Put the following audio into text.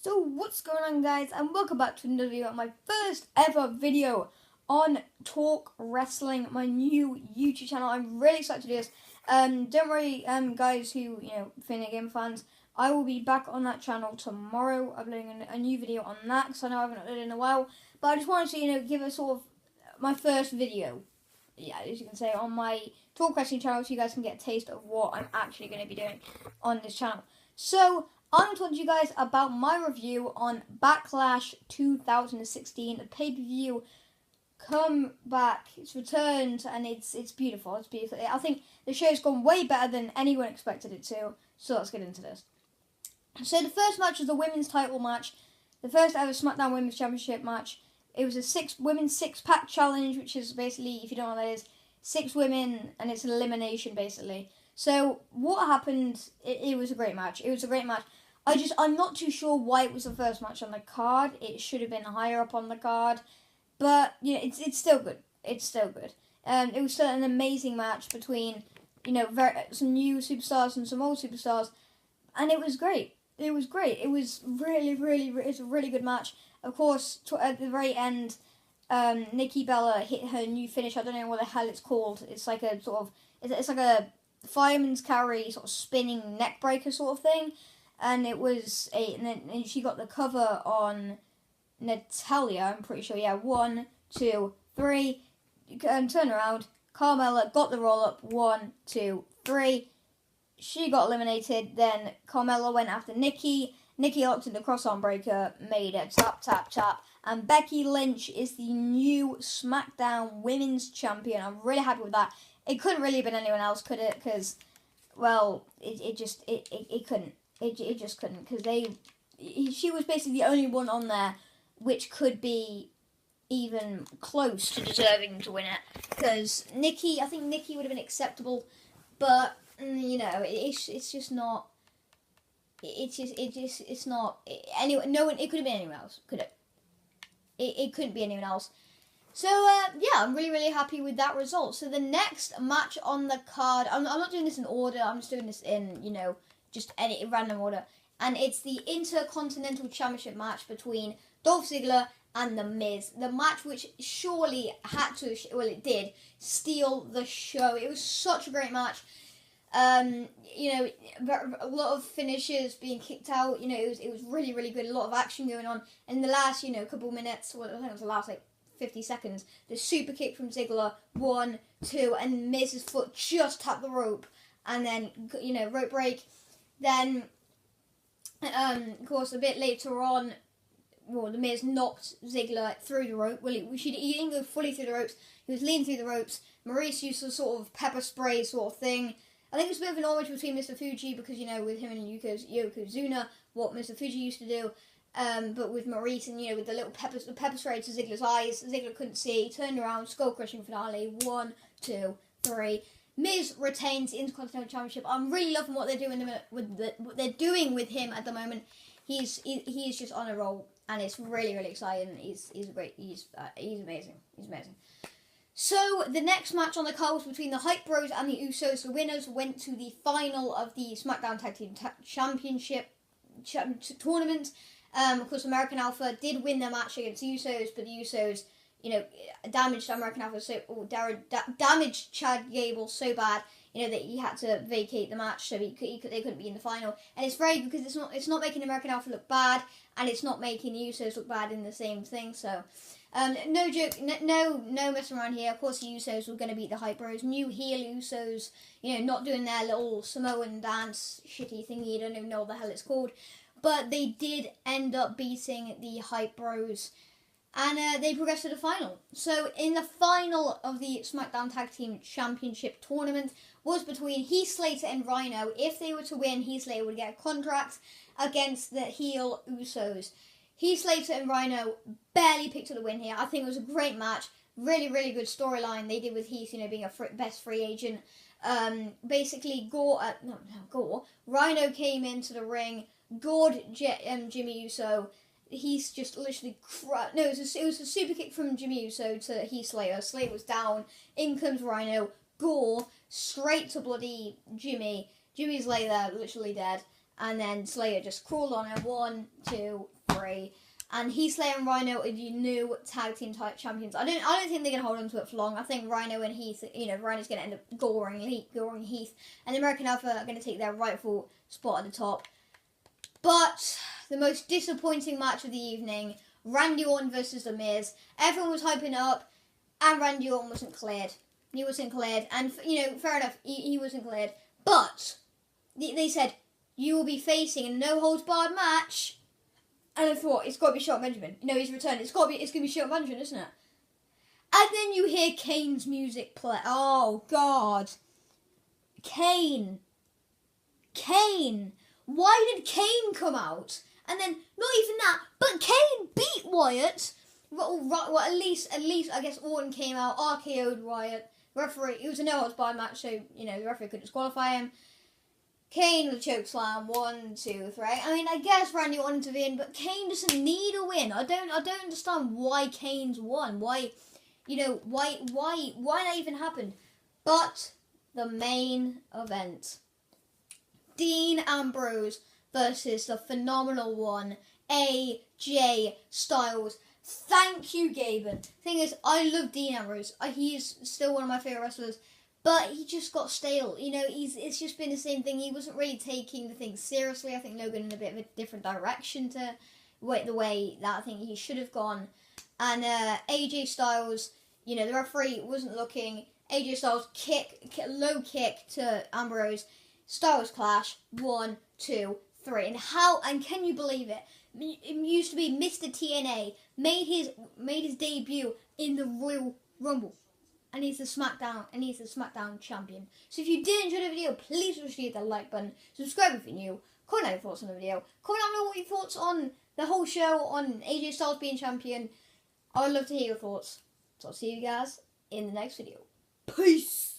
So what's going on, guys, and welcome back to another video, my first ever video on Talk Wrestling, my new YouTube channel. I'm really excited to do this. Don't worry, guys who, Finnick Game fans, I will be back on that channel tomorrow, uploading a new video on that, because I know I haven't uploaded in a while, but I just wanted to, give a sort of my first video, as you can say, on my Talk Wrestling channel, so you guys can get a taste of what I'm actually going to be doing on this channel. So, I'm going to talk to you guys about my review on Backlash 2016, the pay-per-view come back, it's returned, and it's beautiful, it's beautiful. I think the show's gone way better than anyone expected it to, so let's get into this. So the first match was the women's title match, the first ever SmackDown Women's Championship match. It was a women's six-pack challenge, which is basically, if you don't know what that is, 6 women, and it's an elimination, basically. So, what happened, it was a great match. It was a great match. I'm not too sure why it was the first match on the card. It should have been higher up on the card. But, it's still good. It's still good. It was still an amazing match between, some new superstars and some old superstars. And it was great. It was great. It was it's a really good match. Of course, at the very end, Nikki Bella hit her new finish. I don't know what the hell it's called. It's like a sort of, it's like a fireman's carry, sort of spinning neck breaker sort of thing. And it was and she got the cover on Natalia, I'm pretty sure. Yeah, 1, 2, 3. Turn around. Carmella got the roll up. 1, 2, 3. She got eliminated. Then Carmella went after Nikki. Nikki locked in the cross-arm breaker, made a tap, tap, tap. And Becky Lynch is the new SmackDown Women's Champion. I'm really happy with that. It couldn't really have been anyone else, could it? Because, well, it couldn't. It just couldn't, because she was basically the only one on there which could be even close to deserving to win it. Because I think Nikki would have been acceptable, but it's just not. It's not. No one. It could have been anyone else, could it? It couldn't be anyone else. So yeah, I'm really happy with that result. So the next match on the card, I'm not doing this in order. I'm just doing this in just any random order. And it's the Intercontinental Championship match between Dolph Ziggler and The Miz. The match which surely had to, it did, steal the show. It was such a great match. A lot of finishes being kicked out. It was really good. A lot of action going on. In the last, couple minutes, I think it was the last, 50 seconds, the super kick from Ziggler, 1, 2, and Miz's foot just tapped the rope. And then, rope break. Then, of course, a bit later on, The Miz knocked Ziggler through the rope. Well, he didn't go fully through the ropes. He was leaning through the ropes. Maurice used a sort of pepper spray sort of thing. I think it's a bit of an homage between Mr. Fuji, because, with him and Yokozuna, what Mr. Fuji used to do. But with Maurice and, with the little pepper spray to Ziggler's eyes, Ziggler couldn't see. He turned around, skull-crushing finale. 1, 2, 3. Miz retains the Intercontinental Championship. I'm really loving what they're doing what they're doing with him at the moment. He is just on a roll, and it's really exciting. He's amazing. He's amazing. So the next match on the card was between the Hype Bros and the Usos. The winners went to the final of the SmackDown Tag Team Championship tournament. Of course, American Alpha did win their match against the Usos, but the Usos, damaged American Alpha damaged Chad Gable so bad, that he had to vacate the match, so they couldn't be in the final. And it's very good, because it's not making American Alpha look bad, and it's not making the Usos look bad in the same thing. So, no joke, no messing around here. Of course, the Usos were going to beat the Hype Bros, new heel Usos, not doing their little Samoan dance shitty thingy. I don't even know what the hell it's called, but they did end up beating the Hype Bros. And they progressed to the final. So in the final of the SmackDown Tag Team Championship tournament was between Heath Slater and Rhino. If they were to win, Heath Slater would get a contract against the heel Usos. Heath Slater and Rhino barely picked up the win here. I think it was a great match. Really good storyline they did with Heath, being a best free agent. Basically, Rhino came into the ring, gored Jimmy Uso. He's just literally it was a super kick from Jimmy Uso to Heath Slater. Slater was down. In comes Rhino. Gore straight to bloody Jimmy. Jimmy's lay there, literally dead. and then Slater just crawled on him. 1, 2, 3. And Heath Slater and Rhino are the new tag team champions. I don't think they're gonna hold on to it for long. I think Rhino and Heath, Rhino's gonna end up goring Heath, and the American Alpha are gonna take their rightful spot at the top. But the most disappointing match of the evening, Randy Orton versus The Miz. Everyone was hyping it up, and Randy Orton wasn't cleared. He wasn't cleared, and fair enough, he wasn't cleared. But they said you will be facing in a no-holds-barred match. And I thought, it's got to be Shelton Benjamin. He's returned. It's going to be Shelton Benjamin, isn't it? And then you hear Kane's music play. Oh, God. Kane. Why did Kane come out? And then, not even that, but Kane beat Wyatt. Well, at least, I guess Orton came out, RKO'd Wyatt. Referee, it was a no-holds-barred match, so, the referee could disqualify him. Kane with a choke slam, 1, 2, 3. I mean, I guess Randy Orton intervened, but Kane doesn't need a win. I don't understand why Kane's won. Why that even happened. But the main event, Dean Ambrose versus the phenomenal one, AJ Styles. Thank you, Gaben. Thing is, I love Dean Ambrose. He is still one of my favourite wrestlers. But he just got stale. It's just been the same thing. He wasn't really taking the thing seriously. I think Logan in a bit of a different direction to the way that I think he should have gone. And AJ Styles, the referee wasn't looking. AJ Styles low kick to Ambrose. Styles clash, 1, 2, 3. And can you believe it? It used to be Mr. TNA made his debut in the Royal Rumble. And he's the SmackDown champion. So if you did enjoy the video, please hit the like button. Subscribe if you're new. Comment down your thoughts on the video. Comment down below what your thoughts on the whole show, on AJ Styles being champion. I would love to hear your thoughts. So I'll see you guys in the next video. Peace!